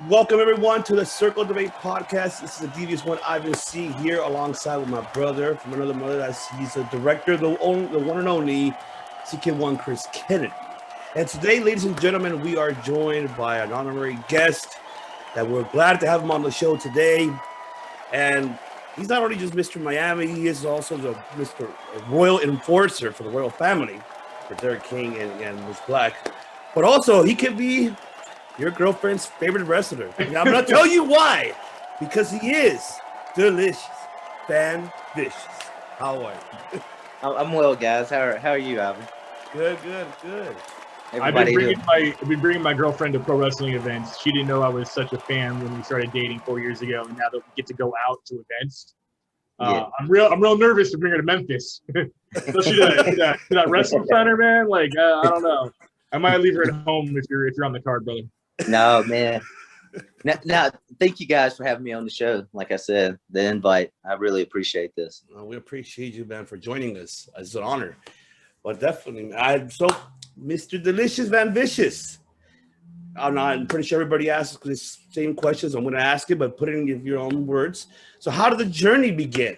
Welcome everyone to the Circle Debate Podcast. This is the devious one Ivan C here, alongside with my brother from another mother. He's the director, the one and only CK1 Chris Kennedy. And today, ladies and gentlemen, we are joined by an honorary guest that we're glad to have him on the show today. And he's not only just Mr. Miami, he is also the Mr. Royal Enforcer for the royal family, for Derek King and Ms. Black. But also, he could be your girlfriend's favorite wrestler. And I'm going to tell you why. Because he is delicious, fan vicious. How are you? I'm well, guys. How are you, Ivan? Good. I've been bringing my girlfriend to pro wrestling events. She didn't know I was such a fan when we started dating 4 years ago, and now that we get to go out to events, I'm real nervous to bring her to Memphis. Especially to that wrestling center, man. Like I don't know. I might leave her at home if you're on the card, brother. No, man. Now, thank you guys for having me on the show. Like I said, the invite, I really appreciate this. Well, we appreciate you, man, for joining us. It's an honor. But definitely, Mr. Delicious Van Vicious. I'm pretty sure everybody asks the same questions. I'm going to ask it, but put it in your own words. So how did the journey begin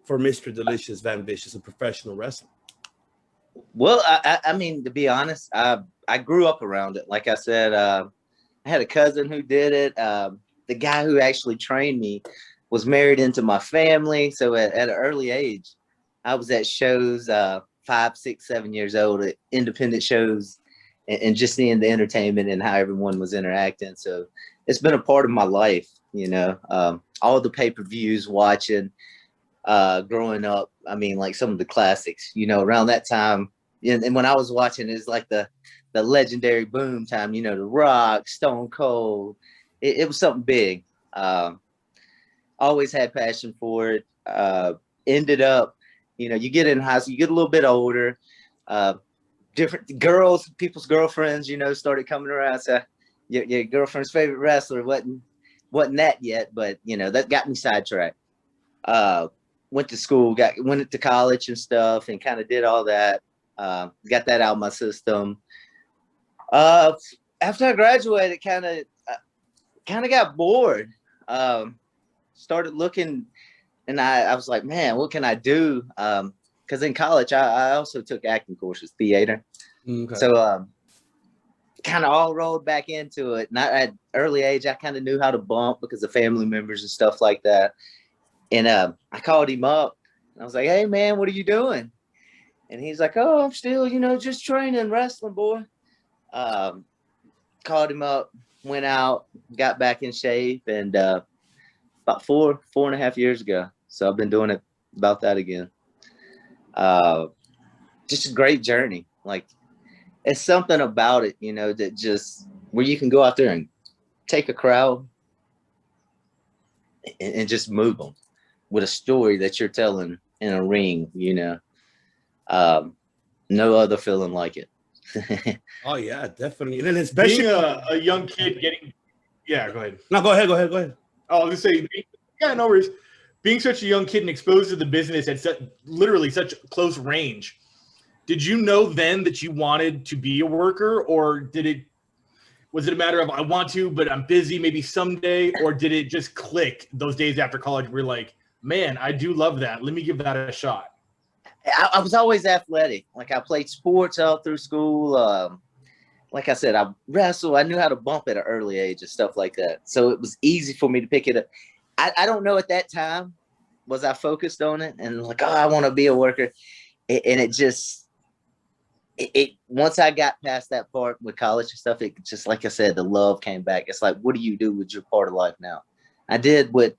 for Mr. Delicious Van Vicious, a professional wrestler? Well, I mean, to be honest, I grew up around it. Like I said, I had a cousin who did it. The guy who actually trained me was married into my family. So at an early age, I was at shows 5, 6, 7 years old at independent shows and just seeing the entertainment and how everyone was interacting. So it's been a part of my life, all the pay-per-views, watching, growing up. I mean, like some of the classics, around that time. And when I was watching, it's like the legendary boom time, The Rock, Stone Cold. It was something big. Always had passion for it. Ended up, you get in high school, you get a little bit older. Different girls, people's girlfriends, started coming around. So your girlfriend's favorite wrestler wasn't that yet, but that got me sidetracked. Went to school, went to college and stuff, and kind of did all that. Got that out of my system. After I graduated, kind of got bored. Started looking, and I was like, man, what can I do? Because in college, I also took acting courses, theater. Okay. So kind of all rolled back into it. And at early age, I kind of knew how to bump because of family members and stuff like that. And I called him up, and I was like, hey, man, what are you doing? And he's like, oh, I'm still, just training wrestling, boy. Called him up, went out, got back in shape, and about four and a half years ago. So I've been doing it about that again. Just a great journey. Like, it's something about it, that just where you can go out there and take a crowd and just move them with a story that you're telling in a ring, no other feeling like it. Oh yeah, definitely. And then especially being a young kid getting, yeah, go ahead. No, go ahead. Oh, I was gonna say, no worries. Being such a young kid and exposed to the business at literally such close range, did you know then that you wanted to be a worker, or was it a matter of I want to, but I'm busy, maybe someday, or did it just click those days after college where you're like, man, I do love that. Let me give that a shot. I was always athletic. Like, I played sports all through school. Like I said, I wrestled. I knew how to bump at an early age and stuff like that. So it was easy for me to pick it up. I don't know at that time, was I focused on it and like, oh, I want to be a worker. And it just, once I got past that part with college and stuff, it just, like I said, the love came back. It's like, what do you do with your part of life now? I did what,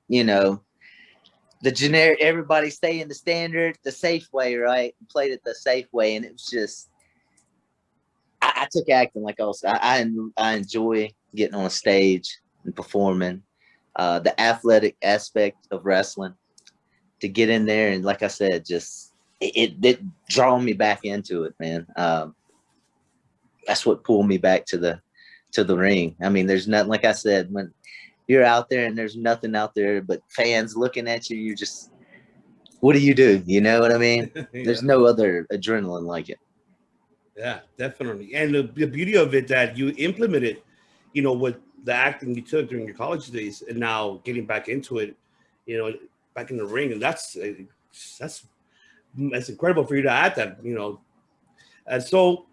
the generic, everybody stay in the standard, the safe way, right? Played it the safe way. And it was just, I took acting like I enjoy getting on a stage and performing. The athletic aspect of wrestling, to get in there and, like I said, just it drawn me back into it, man. That's what pulled me back to the ring. I mean, there's nothing, like I said, when you're out there and there's nothing out there but fans looking at you, you're just, what do? You know what I mean? Yeah. There's no other adrenaline like it. Yeah, definitely. And the beauty of it that you implemented, what the acting you took during your college days, and now getting back into it, you know, back in the ring, and that's incredible for you to add that, you know. And so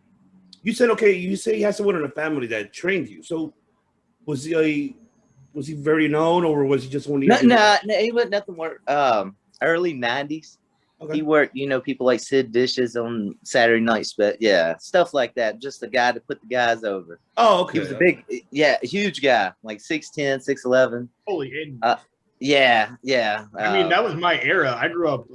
you said, okay, you say you had someone in the family that trained you. So was he very known, or was he just one? No, he was nothing more. Early '90s. Okay. He worked, you know, people like Sid Vicious on Saturday nights, but yeah, stuff like that. Just the guy to put the guys over. Oh, okay. He was a huge guy, like 6'10", 6'11". Holy. Yeah. I mean, that was my era. I grew up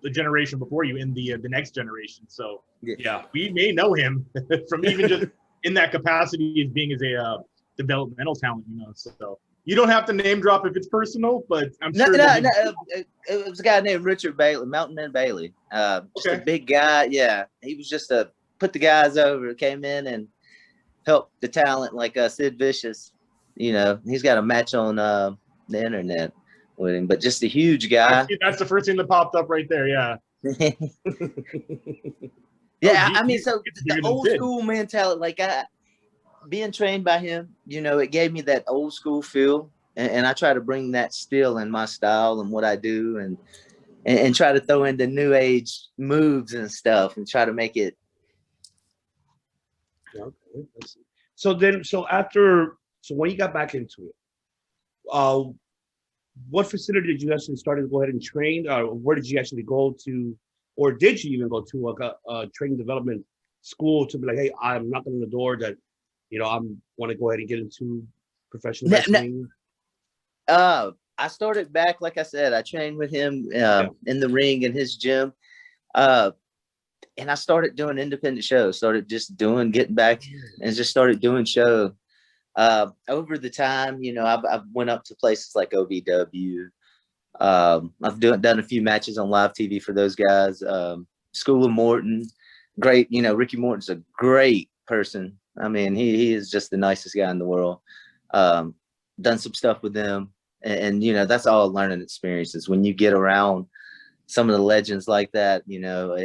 a generation before you in the next generation. So Yeah. we may know him from even just in that capacity as being as a developmental talent, you know. So you don't have to name drop if it's personal, but I'm sure. It was a guy named Richard Bailey, Mountain Man Bailey. Just a big guy. Yeah, he was just put the guys over. Came in and helped the talent like Sid Vicious. You know, he's got a match on the internet with him, but just a huge guy. That's the first thing that popped up right there. Yeah. Yeah, I mean, so the old school mentality, like being trained by him, you know, it gave me that old school feel, and I try to bring that still in my style and what I do, and try to throw in the new age moves and stuff, and try to make it. Okay. So when you got back into it, what facility did you actually start to go ahead and train? Where did you actually go to, or did you even go to a training development school to be like, hey, I'm knocking on the door that, you know, I want to go ahead and get into professional wrestling? I started back, like I said, I trained with him in the ring in his gym. And I started doing independent shows, getting back and just started doing shows. Over the time, you know, I've went up to places like OVW. I've done a few matches on live TV for those guys. School of Morton, great. You know, Ricky Morton's a great person. I mean, he is just the nicest guy in the world. Done some stuff with them, and you know, that's all learning experiences. When you get around some of the legends like that, you know,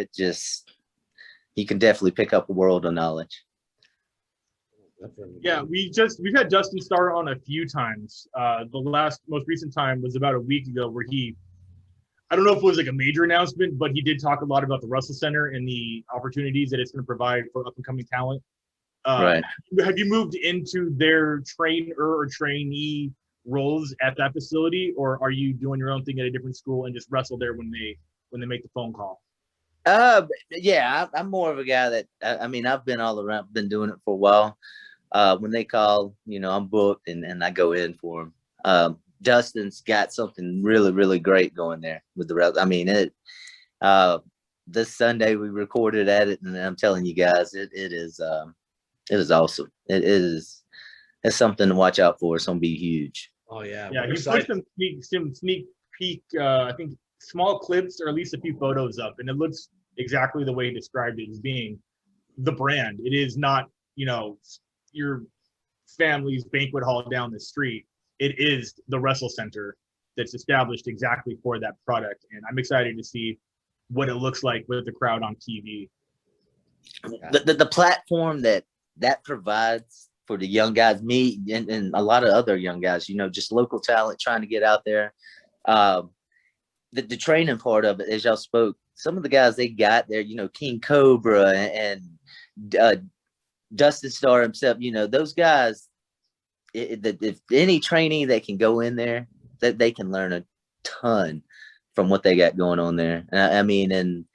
you can definitely pick up a world of knowledge. Yeah, we've had Dustin Starr on a few times. The most recent time was about a week ago, where I don't know if it was like a major announcement, but he did talk a lot about the Russell Center and the opportunities that it's going to provide for up and coming talent. Right. Have you moved into their trainer or trainee roles at that facility, or are you doing your own thing at a different school and just wrestle there when they make the phone call? Yeah, I'm more of a guy that I mean, I've been all around, been doing it for a while. When they call, you know, I'm booked and I go in for them. Dustin's got something really, really great going there with the rest. I mean, this Sunday we recorded at it, and I'm telling you guys, it is awesome. It's something to watch out for. It's gonna be huge. Oh yeah. Yeah, he put some sneak peek, I think small clips or at least a few photos up, and it looks exactly the way he described it as being the brand. It is not, you know, your family's banquet hall down the street. It is the Wrestle Center that's established exactly for that product, and I'm excited to see what it looks like with the crowd on TV. The platform that provides for the young guys, me and a lot of other young guys, you know, just local talent trying to get out there. The training part of it, as y'all spoke, some of the guys they got there, you know, King Cobra and Dustin Starr himself, you know, those guys, if any trainee that can go in there, that they can learn a ton from what they got going on there. I mean, and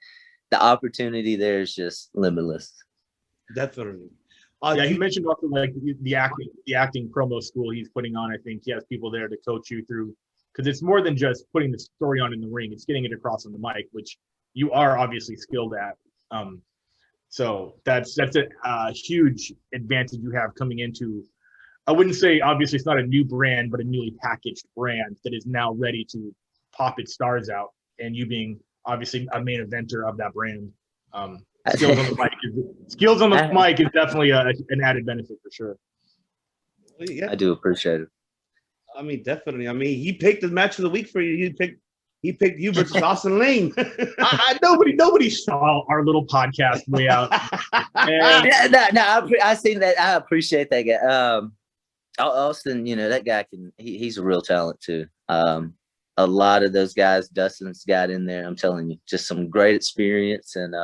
the opportunity there is just limitless. Definitely. Yeah, he mentioned also like the acting promo school he's putting on. I think he has people there to coach you through, because it's more than just putting the story on in the ring. It's getting it across on the mic, which you are obviously skilled at. So that's a huge advantage you have coming into. I wouldn't say obviously it's not a new brand, but a newly packaged brand that is now ready to pop its stars out. And you being obviously a main eventer of that brand. Skills on the mic is definitely an added benefit for sure. Yeah, I do appreciate it. I mean, definitely. I mean, he picked the match of the week for you. He picked you versus Austin Lane. Nobody saw our little podcast way out. No, I seen that. I appreciate that guy. Austin, that guy he's a real talent too. A lot of those guys Dustin's got in there, I'm telling you, just some great experience and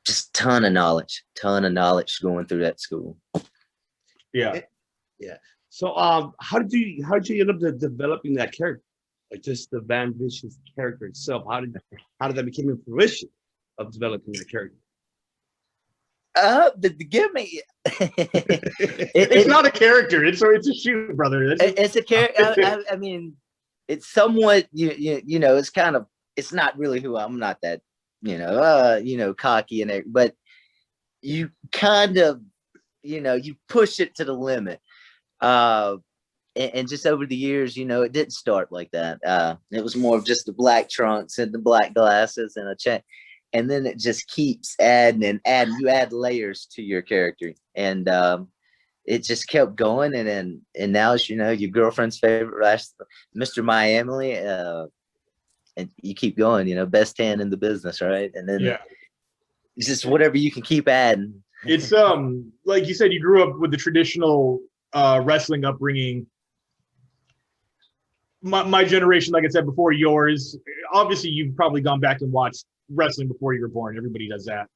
just ton of knowledge going through that school. Yeah. Yeah. So how did you end up developing that character? Like just the Van Vicious character itself. How did that become in fruition of developing that character? The gimmick. It's not a character. It's a shoot, brother. It's a character. I mean, it's somewhat it's kind of, it's not really who I'm not that cocky and everything, but you kind of you push it to the limit. And just over the years, it didn't start like that. It was more of just the black trunks and the black glasses and a check. And then it just keeps adding and adding. You add layers to your character, and it just kept going. And now, as you know, your girlfriend's favorite, Mr. Miami, and you keep going. Best hand in the business, right? And then it's just whatever you can keep adding. It's like you said, you grew up with the traditional wrestling upbringing. My generation, like I said before, yours. Obviously, you've probably gone back and watched wrestling before you were born. Everybody does that.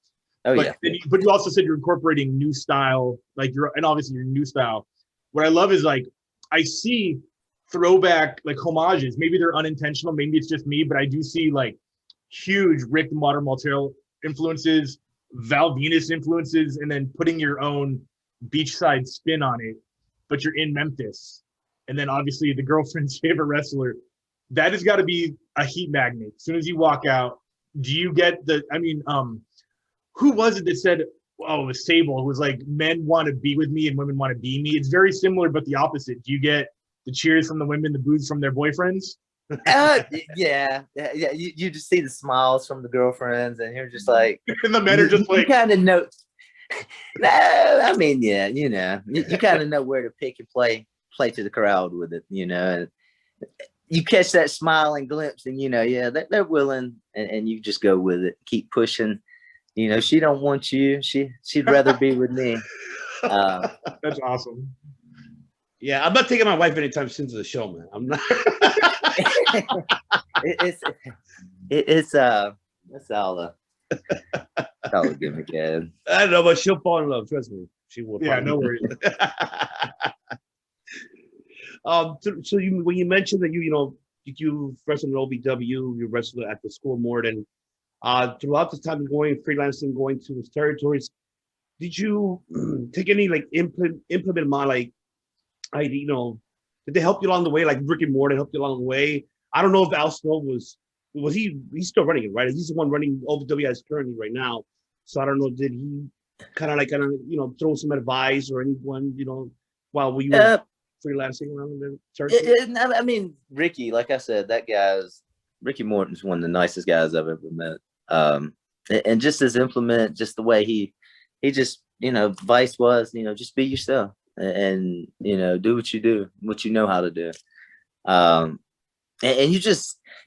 Oh, but, yeah. But you also said you're incorporating new style, and obviously your new style. What I love is I see throwback homages. Maybe they're unintentional. Maybe it's just me, but I do see huge Rick the Modern Martel influences, Val Venus influences, and then putting your own beachside spin on it. But you're in Memphis, and then obviously the girlfriend's favorite wrestler. That has got to be a heat magnet. As soon as you walk out, do you get who was it that said, oh, it was Sable, who was like, men want to be with me and women want to be me? It's very similar, but the opposite. Do you get the cheers from the women, the boos from their boyfriends? Yeah. You just see the smiles from the girlfriends, and you're just like, and the men are just you kind of know. No, I mean, yeah, you kind of know where to pick and play to the crowd with it, and you catch that smiling glimpse, and they're willing, and you just go with it, keep pushing. She don't want you. She'd rather be with me. That's awesome. Yeah, I'm not taking my wife anytime soon to the show, man. I'm not. It's all a gimmick, man. I don't know, but she'll fall in love. Trust me, she will. Yeah, no worries. So when you mentioned that you wrestled in OVW, you wrestled at the school more than throughout the time freelancing, going to those territories, did you take any implement my did they help you along the way, like Rick and Morty helped you along the way? I don't know if Al Snow was he's still running it, right? He's the one running OVW as currently right now. So I don't know, did he kind of throw some advice or anyone, while we were freelancing around the territory? I mean, Ricky, like I said, Ricky Morton's one of the nicest guys I've ever met. And just his implement, just the way he just, advice was, just be yourself and do what you do, what you know how to do. And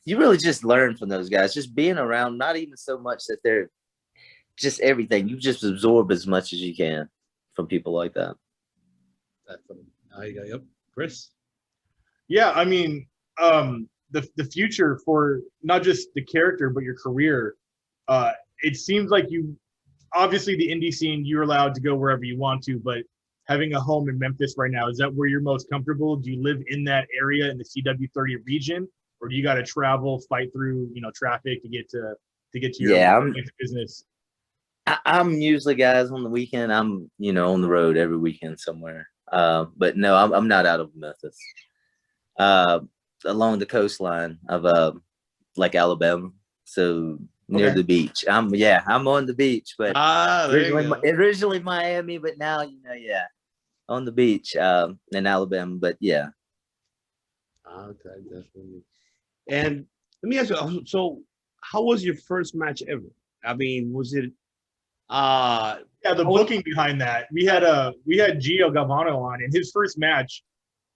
you really just learn from those guys, just being around, not even so much that they're just everything. You just absorb as much as you can from people like that. Yep. Chris? Yeah, I mean, the future for not just the character, but your career, it seems like obviously the indie scene, you're allowed to go wherever you want to, but having a home in Memphis right now, is that where you're most comfortable? Do you live in that area in the CW30 region, or do you got to travel, fight through, traffic to get to your business? I'm usually, guys, on the weekend, I'm, on the road every weekend somewhere. But no, I'm not out of Memphis. Along the coastline of Alabama, so near the beach. I'm on the beach, but originally Miami, but now on the beach in Alabama. But yeah. Okay, definitely. And let me ask you, so how was your first match ever? I mean, was it the booking behind that? We had Gio Galvano on, and his first match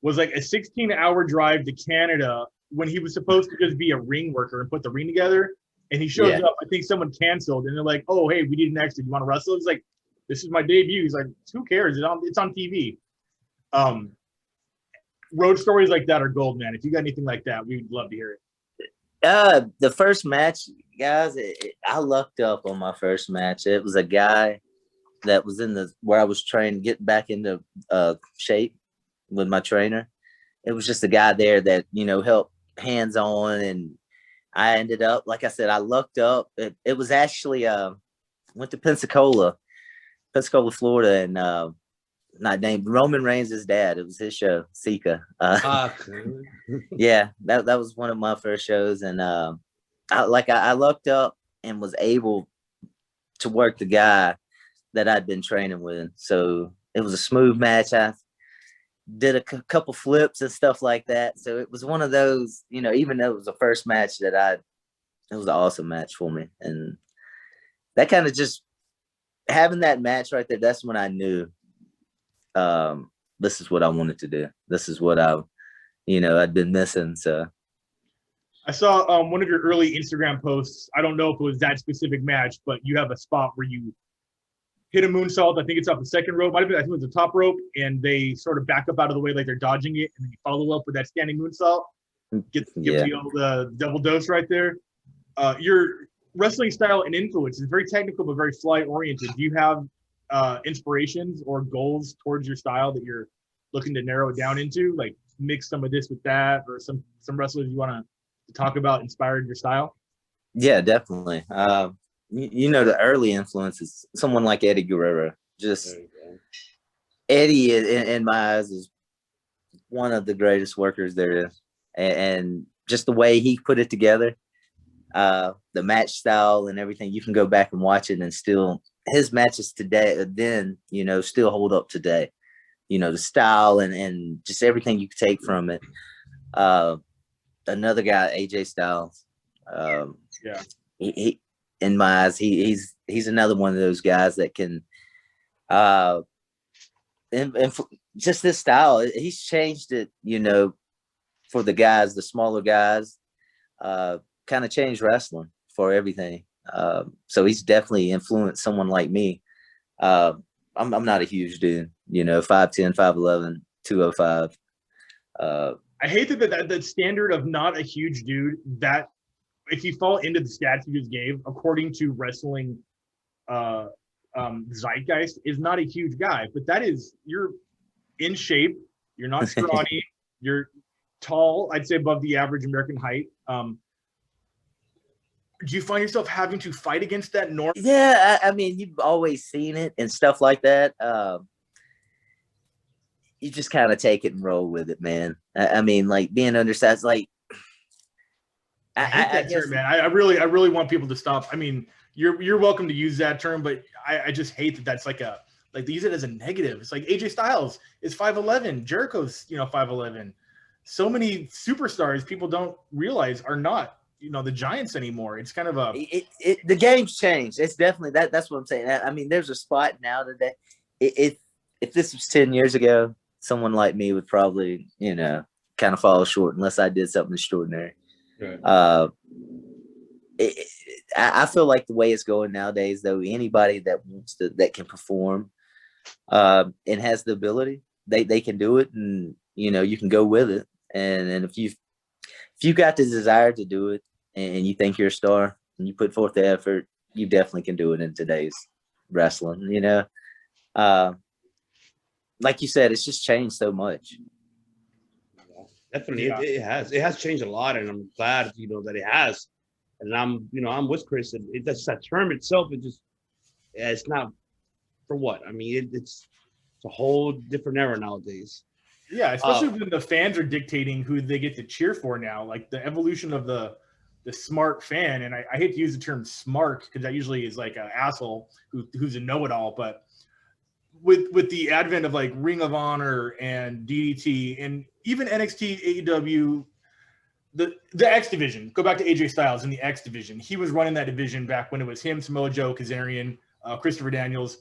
was like a 16-hour drive to Canada when he was supposed to just be a ring worker and put the ring together. And he shows up. I think someone canceled, and they're like, "Oh, hey, we need an extra. You want to wrestle?" He's like, "This is my debut." He's like, "Who cares? It's on TV." Road stories like that are gold, man. If you got anything like that, we'd love to hear it. The first match, guys, I lucked up on my first match. It was a guy that was where I was trying to get back into shape with my trainer. It was just a guy there that, helped hands on. And I ended up, like I said, I lucked up. It was actually, went to Pensacola, Florida, and not named Roman Reigns' dad. It was his show, Sika. Yeah, that was one of my first shows. And I lucked up and was able to work the guy that I'd been training with. So it was a smooth match. I did a couple flips and stuff like that. So it was one of those, even though it was the first match it was an awesome match for me. And that kind of just having that match right there, that's when I knew this is what I wanted to do. This is what I'd been missing. So I saw one of your early Instagram posts. I don't know if it was that specific match, but you have a spot where you hit a moonsault. I think it's off the second rope. I think it was the top rope, and they sort of back up out of the way like they're dodging it, and then you follow up with that standing moonsault. Give the old double dose right there. Your wrestling style and influence is very technical but very flight oriented. Do you have inspirations or goals towards your style that you're looking to narrow it down into, like mix some of this with that, or some wrestlers you want to talk about inspired your style? Yeah, definitely. The early influence is someone like Eddie Guerrero. Just Eddie, in my eyes, is one of the greatest workers there is, and just the way he put it together, the match style and everything. You can go back and watch it, and still his matches today, then still hold up today. The style and just everything you can take from it. Another guy, AJ Styles. He in my eyes, he's another one of those guys that can, and just this style, he's changed it, for the guys, the smaller guys, kind of changed wrestling for everything. So he's definitely influenced someone like me. I'm not a huge dude, 5'10", 5'11", 205. I hate that standard of not a huge dude, that if you fall into the stats you just gave, according to wrestling zeitgeist, is not a huge guy. But that is, you're in shape, you're not scrawny, you're tall, I'd say above the average American height. Do you find yourself having to fight against that norm? Yeah, I mean, you've always seen it and stuff like that. You just kind of take it and roll with it, man. I mean, like being undersized, like I hate that term, man. I really want people to stop. I mean, you're welcome to use that term, but I just hate that that's like they use it as a negative. It's like AJ Styles is 5'11", Jericho's 5'11". So many superstars people don't realize are not the giants anymore. It's kind of the game's changed. It's definitely that's what I'm saying. I mean, there's a spot now today. If this was 10 years ago, someone like me would probably kind of fall short unless I did something extraordinary. Right. I feel like the way it's going nowadays, though, anybody that that can perform and has the ability, they can do it, and you can go with it. And if you got the desire to do it and you think you're a star and you put forth the effort, you definitely can do it in today's wrestling. Like you said, it's just changed so much. Definitely, yeah. It has changed a lot, and I'm glad that it has. And I'm with Chris. That's that term itself. It's not for what I mean. It's a whole different era nowadays. Yeah, especially when the fans are dictating who they get to cheer for now. Like the evolution of the smart fan, and I hate to use the term smart because that usually is like an asshole who's a know-it-all, but with the advent of like Ring of Honor and DDT and even NXT, AEW, the X division, go back to AJ Styles in the X division. He was running that division back when it was him, Samoa Joe, Kazarian, Christopher Daniels.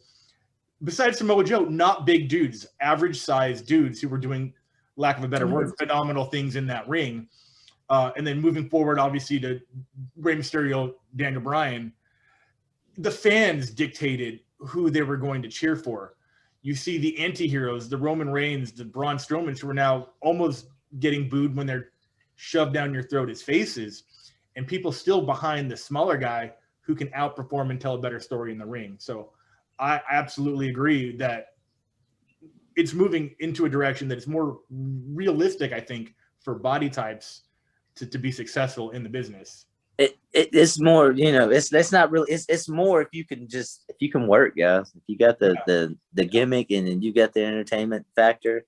Besides Samoa Joe, not big dudes, average sized dudes who were doing, lack of a better word, phenomenal things in that ring. And then moving forward, obviously, to Rey Mysterio, Daniel Bryan, the fans dictated who they were going to cheer for. you see the anti-heroes, the Roman Reigns, the Braun Strowmans, who are now almost getting booed when they're shoved down your throat as faces, and people still behind the smaller guy who can outperform and tell a better story in the ring. So I absolutely agree that it's moving into a direction that is more realistic, I think, for body types to be successful in the business. It's more, it's not really, it's more if you can work, guys. If you got the gimmick and then you got the entertainment factor,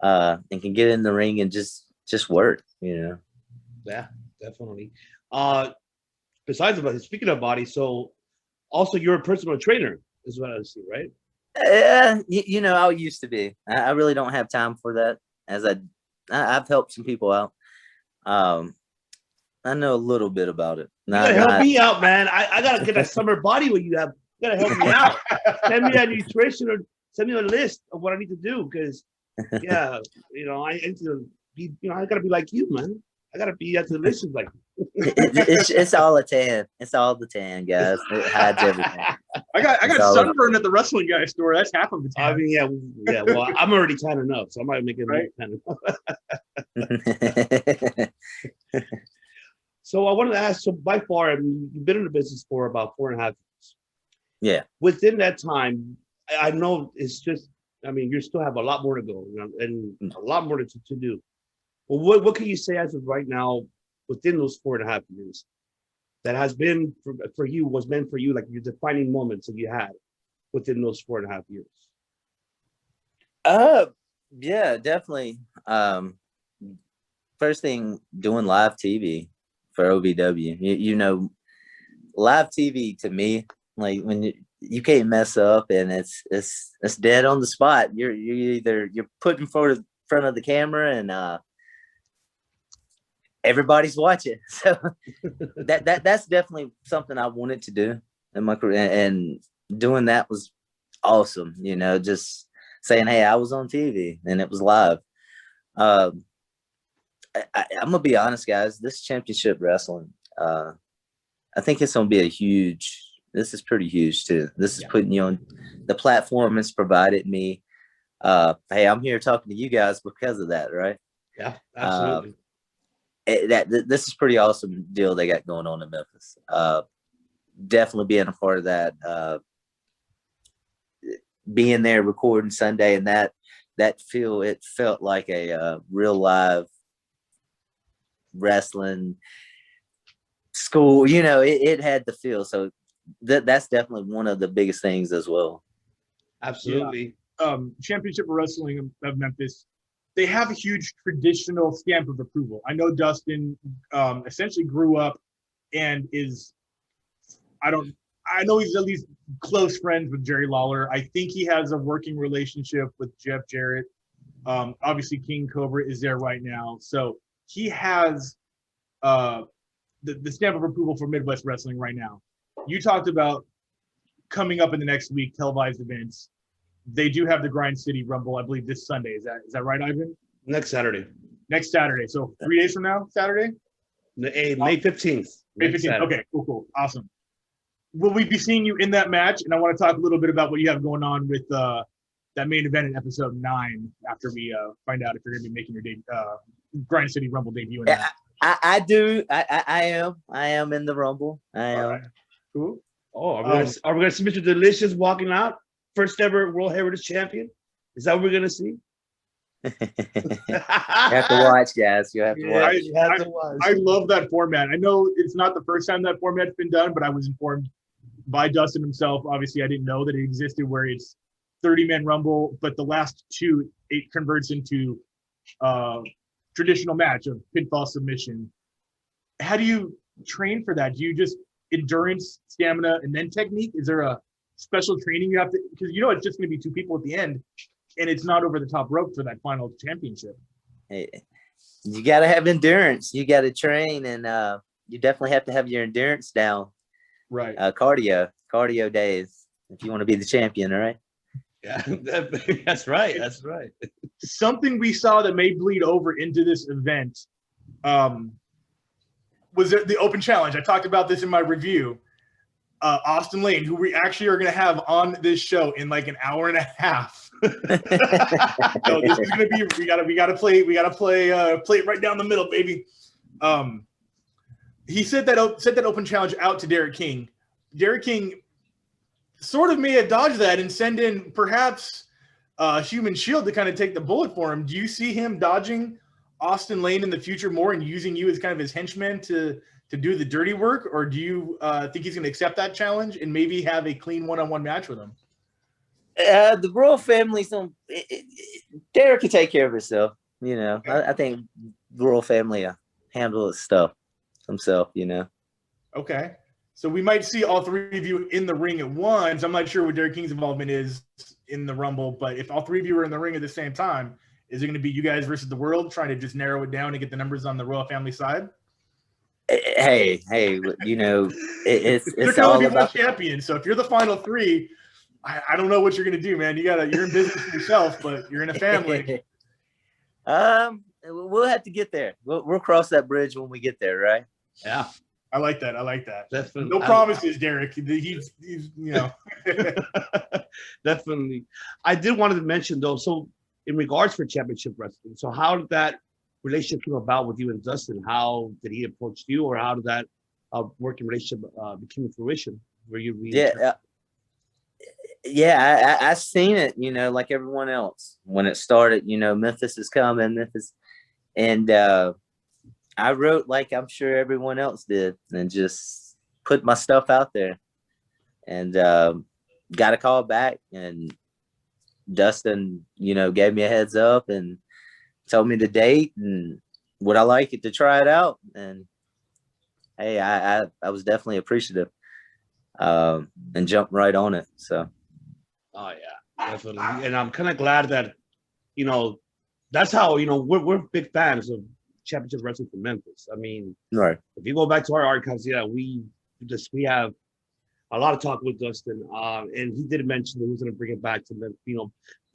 and can get in the ring and just work, Yeah, definitely. Besides about speaking of body, so also you're a personal trainer, is what I see, right? I used to be. I really don't have time for that, as I've helped some people out. I know a little bit about it. You gotta help me out, man. I gotta get that summer body what you have. You gotta help me out. Send me a nutrition or send me a list of what I need to do, because I need to be, I gotta be like you, man. I gotta be as delicious like it's all a tan. It's all the tan, guys. It hides everything. I got sunburn at the wrestling guy store. That's half of the tan. I mean, yeah. Well, I'm already tan enough, so I might make it right. Tan enough. So I wanted to ask. So by far, I mean, you've been in the business for about 4.5 years. Yeah. Within that time, I know it's just. I mean, you still have a lot more to go, and a lot more to do. Well, what can you say as of right now, within those 4.5 years, that has been for you, was meant for you, like your defining moments that you had within those 4.5 years? Yeah, definitely. First thing, doing live TV for OVW. Live TV to me, like when you can't mess up, and it's dead on the spot. You're put in front of the camera, and everybody's watching. So that's definitely something I wanted to do in my career, and doing that was awesome. Just saying, hey, I was on TV and it was live. I'm gonna be honest, guys. This championship wrestling, I think it's gonna be this is pretty huge too. This is putting you on the platform it's provided me. Hey, I'm here talking to you guys because of that, right? Yeah, absolutely. This is pretty awesome deal they got going on in Memphis. Definitely being a part of that, being there recording Sunday, and it felt like a real live wrestling school. It had the feel. So that's definitely one of the biggest things as well. Absolutely. Yeah. Championship of Wrestling of Memphis, they have a huge traditional stamp of approval. I know Dustin essentially grew up and I know he's at least close friends with Jerry Lawler. I think he has a working relationship with Jeff Jarrett. Obviously King Cobra is there right now. So he has the stamp of approval for Midwest Wrestling right now. You talked about coming up in the next week, televised events. They do have the Grind City Rumble, I believe, this Sunday. Is that right, Ivan? Next Saturday. Next Saturday. So 3 days from now, Saturday? May 15th. May 15th. Okay, cool. Awesome. Will we be seeing you in that match? And I want to talk a little bit about what you have going on with that main event in episode 9 after we find out if you're going to be making your Grind City Rumble debut. I do. I am in the Rumble. I am. All right. Cool. Oh, are we going to see Mr. Delicious walking out? First ever World Heritage Champion? Is that what we're going to see? You have to watch, guys. You have to watch. I love that format. I know it's not the first time that format's been done, but I was informed by Dustin himself. Obviously, I didn't know that it existed where it's 30-man Rumble, but the last 2, it converts into traditional match of pinfall submission. How do you train for that? Do you just endurance, stamina, and then technique? Is there a special training you have to, because it's just going to be 2 people at the end, and it's not over the top rope for that final championship. Hey, you got to have endurance. You got to train, and you definitely have to have your endurance down. Right. Cardio days if you want to be the champion. All right. Yeah, that's right. That's right. Something we saw that may bleed over into this event was the open challenge. I talked about this in my review. Austin Lane, who we actually are going to have on this show in like an hour and a half. So this is going to be, we gotta play it right down the middle, baby. He sent that open challenge out to Derek King. Derek King sort of may have dodged that and send in perhaps Human Shield to kind of take the bullet for him. Do you see him dodging Austin Lane in the future more and using you as kind of his henchman to do the dirty work, or do you think he's going to accept that challenge and maybe have a clean one-on-one match with him? The royal family's on. Derek can take care of herself. You know, okay. I think the royal family handle his stuff himself. You know. Okay. So we might see all three of you in the ring at once. I'm not sure what Derek King's involvement is in the Rumble, but if all three of you are in the ring at the same time, is it going to be you guys versus the world, trying to just narrow it down and get the numbers on the royal family side? Hey, you know, it's all all be about one champion. So if you're the final three, I don't know what you're going to do, man. You're in business for yourself, but you're in a family. We'll have to get there. We'll cross that bridge when we get there, right? Yeah. I like that. Definitely. No promises, Derek. He's you know. Definitely. I did want to mention though, so in regards for championship wrestling, so how did that relationship came about with you and Dustin? How did he approach you, or how did that working relationship become a fruition? Were you I seen it, you know, like everyone else when it started. You know, Memphis is coming, and I wrote like I'm sure everyone else did, and just put my stuff out there, and got a call back, and Dustin, you know, gave me a heads up and told me the date and would I like it to try it out, and hey, I was definitely appreciative, and jumped right on it. So, oh yeah, definitely, and I'm kind of glad that, you know, that's how, you know, we're big fans of championship wrestling from Memphis. I mean, right. If you go back to our archives, yeah, we have a lot of talk with Dustin, and he did mention that he was going to bring it back to Memphis,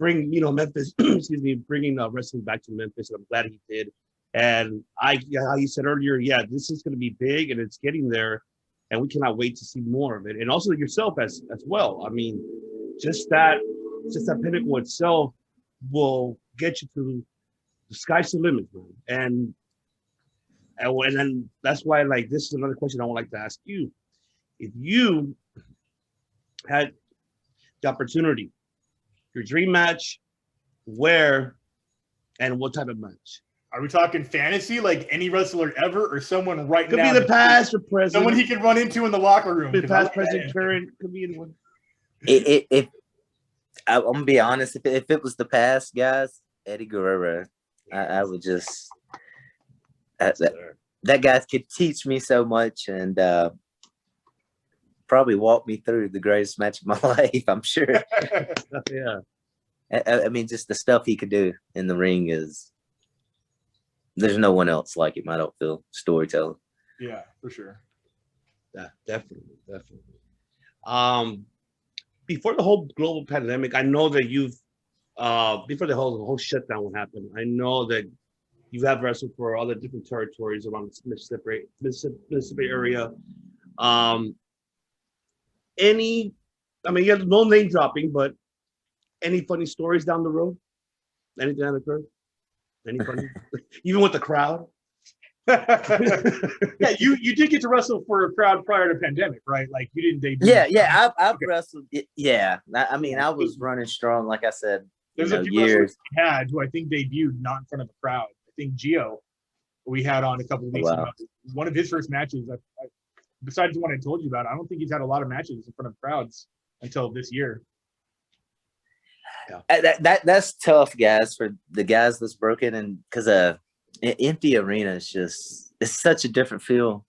Memphis, excuse me, bringing wrestling back to Memphis, and I'm glad he did. And how you said earlier, yeah, this is going to be big, and it's getting there, and we cannot wait to see more of it. And also yourself as well. I mean, just that pinnacle itself will get you to the sky's the limit, man. And then that's why, like, this is another question I would like to ask you. If you had the opportunity, your dream match, where and what type of match? Are we talking fantasy, like any wrestler ever, or someone right now? Could be the past or present. Someone he could run into in the locker room. Could be past, present, current. Could be anyone. If I'm gonna be honest, if it was the past, guys, Eddie Guerrero, I would just that guy could teach me so much, and probably walk me through the greatest match of my life, I'm sure. Yeah. I mean, just the stuff he could do in the ring there's no one else like him, I don't feel, storytelling. Yeah, for sure. Yeah, definitely. Before the whole global pandemic, I know that you've before the whole shutdown happened, I know that you have wrestled for other different territories around the Mississippi area. Yeah, no name dropping, but any funny stories down the road? Anything that occurred? Any funny? Even with the crowd? Yeah, you did get to wrestle for a crowd prior to pandemic, right? Like you didn't debut. Yeah, I've wrestled. Yeah, I mean, I was running strong, like I said. There's a few wrestlers we had who I think debuted not in front of the crowd. I think Gio, we had on a couple of weeks ago. One of his first matches, besides the one I told you about, I don't think he's had a lot of matches in front of crowds until this year. Yeah. That's tough, guys, for the guys that's broken, and because an empty arena is it's such a different feel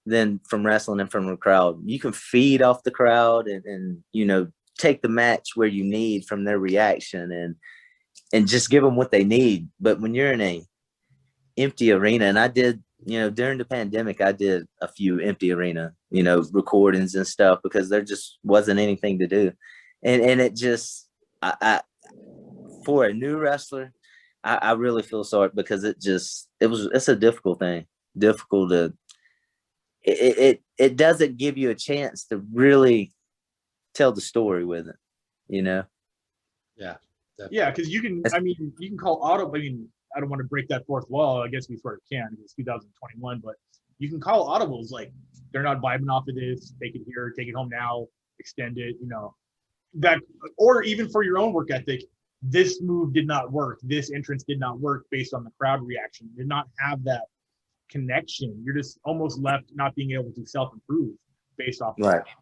than from wrestling and from a crowd. You can feed off the crowd and you know, take the match where you need from their reaction and just give them what they need. But when you're in a empty arena, and I did, you know, during the pandemic, I did a few empty arena, you know, recordings and stuff because there just wasn't anything to do. And it just, for a new wrestler, I really feel sorry because it's a difficult thing, difficult to, it doesn't give you a chance to really tell the story with it, you know? Yeah. Yeah, because you can call auto. I mean, I don't want to break that fourth wall. I guess we sort of can. It's 2021, but you can call audibles like they're not vibing off of this. Take it here, take it home now, extend it. You know, that, or even for your own work ethic, this move did not work. This entrance did not work based on the crowd reaction. You did not have that connection. You're just almost left not being able to self-improve based off of Right. that.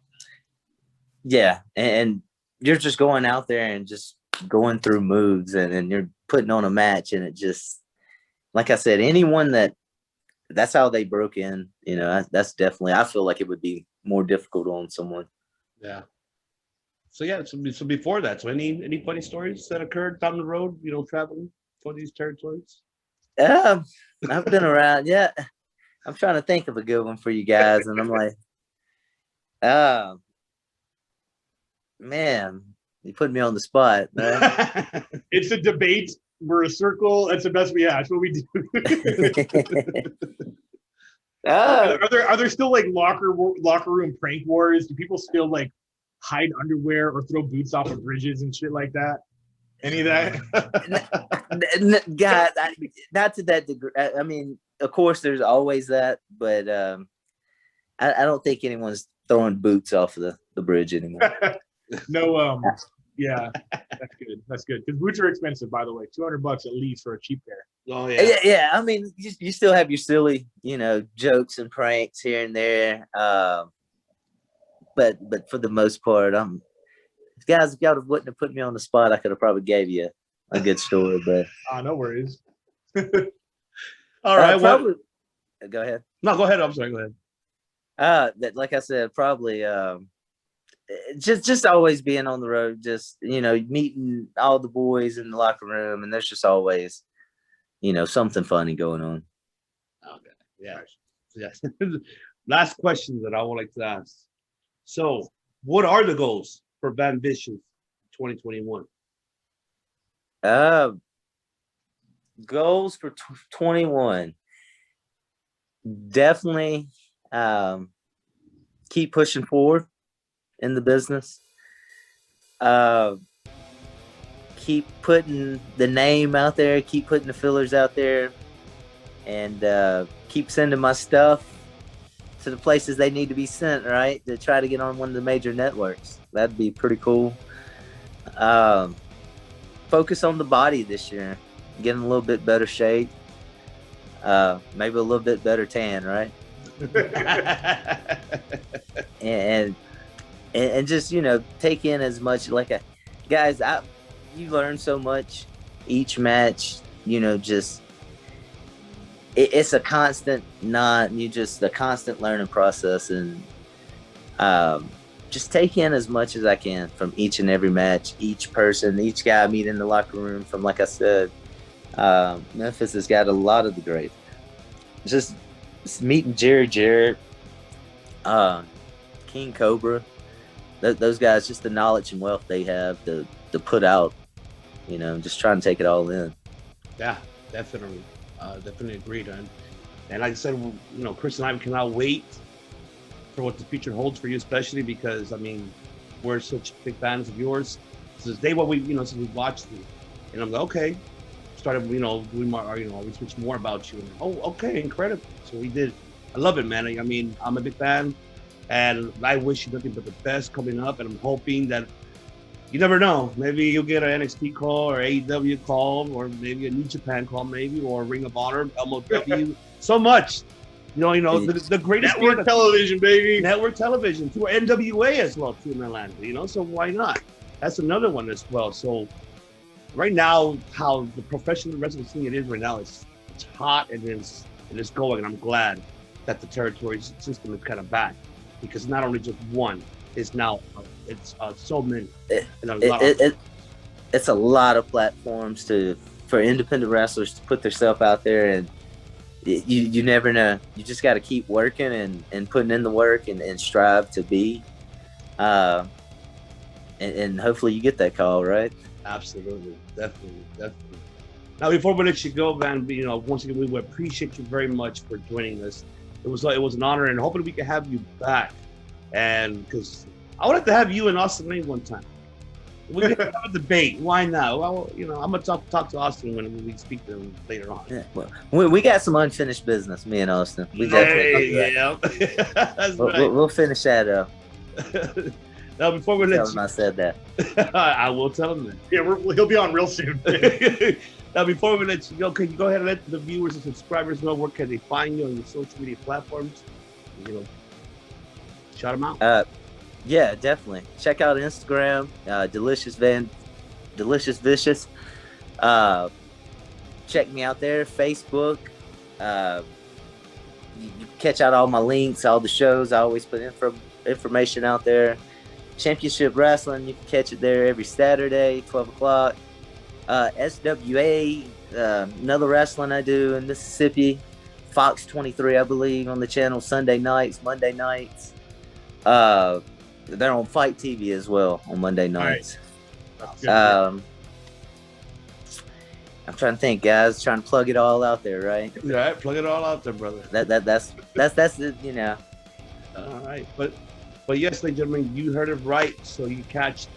Yeah, and you're just going out there and just going through moves, and you're putting on a match, and it just, like I said, anyone that's how they broke in, you know, that's definitely, I feel like it would be more difficult on someone. Yeah. So so before that, so any funny stories that occurred down the road, you know, traveling for these territories? I've been around. Yeah, I'm trying to think of a good one for you guys, and I'm like, man, you put me on the spot. It's a debate. We're a circle. That's the best we have. That's what we do. Are there still like locker room prank wars? Do people still like hide underwear or throw boots off of bridges and shit like that? Any of that? God, not to that degree. I mean, of course, there's always that, but I don't think anyone's throwing boots off of the bridge anymore. No, yeah, that's good. Because boots are expensive, by the way. $200 at least for a cheap pair. Oh yeah. Yeah. I mean, you still have your silly, you know, jokes and pranks here and there. But for the most part, guys, if y'all wouldn't have put me on the spot, I could have probably gave you a good story. But no worries. All right. Probably, go ahead. No, go ahead. I'm sorry. Go ahead. That, like I said, probably just always being on the road, just, you know, meeting all the boys in the locker room, and there's just always, you know, something funny going on. Okay. Yeah. Yes. Last question that I would like to ask. So, what are the goals for Van Vicious 2021? Goals for 21. Definitely keep pushing forward in the business. Keep putting the name out there, keep putting the fillers out there, and keep sending my stuff to the places they need to be sent, right? To try to get on one of the major networks. That'd be pretty cool. Focus on the body this year, getting a little bit better shape. Maybe a little bit better tan, right? and just, you know, take in as much, guys, you learn so much each match, you know, just it's a constant a constant learning process, and just take in as much as I can from each and every match, each person, each guy I meet in the locker room. From, like I said, Memphis has got a lot of the great. Just meeting Jared, King Cobra, those guys, just the knowledge and wealth they have to put out, you know, just trying to take it all in. Yeah, definitely. Definitely agreed. And like I said, you know, Chris and I cannot wait for what the future holds for you, especially because, I mean, we're such big fans of yours. Since day one, since we watched you, and I'm like, okay, started, you know, doing more, you know, research more about you. And, oh, okay, incredible. So we did. I love it, man. I mean, I'm a big fan, and I wish you nothing but the best coming up. And I'm hoping that, you never know, maybe you'll get an NXT call or AEW call, or maybe a New Japan call, maybe, or Ring of Honor, MLW. So much. You know, the greatest network television, baby. Network television, too, or NWA as well, too, in Atlanta. You know, so why not? That's another one as well. So right now, how the professional wrestling scene it is right now, it's hot and it's going. And I'm glad that the territory system is kind of back, because not only just one, it's now so many. It's a lot of platforms for independent wrestlers to put themselves out there, and you never know. You just got to keep working and putting in the work and strive to be, and hopefully you get that call, right? Absolutely, definitely. Now, before we let you go, man, you know, once again, we appreciate you very much for joining us. It was an honor, and hopefully we can have you back. And because I wanted to have you and Austin Lane one time. We can have a debate. Why not? Well, I'm gonna talk to Austin when we speak to him later on. Yeah, well, we got some unfinished business, me and Austin. We definitely That's right. We'll finish that up. Now, before we let Tell him I said that. I will tell him that. Yeah, he'll be on real soon. Now, before we let you go, can you go ahead and let the viewers and subscribers know where can they find you on your social media platforms? Shout them out. Yeah, definitely. Check out Instagram, Delicious Vicious. Check me out there. Facebook. You catch out all my links, all the shows. I always put information out there. Championship Wrestling, you can catch it there every Saturday, 12 o'clock. SWA, another wrestling I do in Mississippi. Fox 23, I believe, on the channel Sunday nights, Monday nights. They're on Fight TV as well on Monday nights. I'm trying to think, guys. Trying to plug it all out there, right? Yeah, plug it all out there, brother. That's it. All right, but yes, ladies and gentlemen, you heard it right. So you catch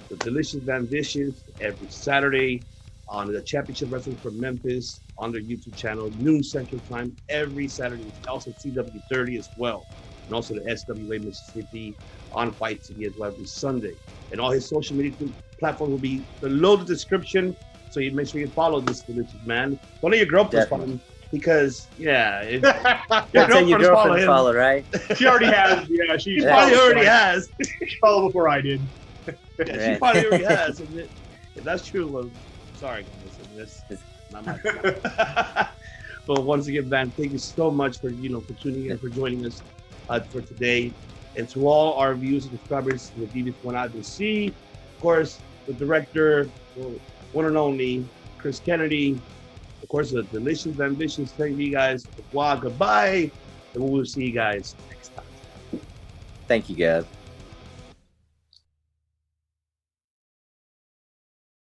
the Delicious Van Vicious every Saturday on the Championship Wrestling from Memphis on their YouTube channel, noon Central Time every Saturday. Also CW30 as well, and also the SWA Mississippi on Fight TV as well every Sunday. And all his social media platforms will be below the description, so you make sure you follow this delicious man. Don't let your girlfriend follow him because your girlfriend follow, right? She already has. Yeah, she probably already has. She followed before I did. Yeah, she probably already has. If that's true, well, sorry guys, this not my fault. But once again, Van, thank you so much for tuning in, for joining us for today. And to all our viewers and subscribers to the Devious One IBC, of course, the director, one and only Chris Kennedy, of course, the Delicious Van Vicious. Thank you guys. Goodbye, and we will see you guys next time. Thank you, guys.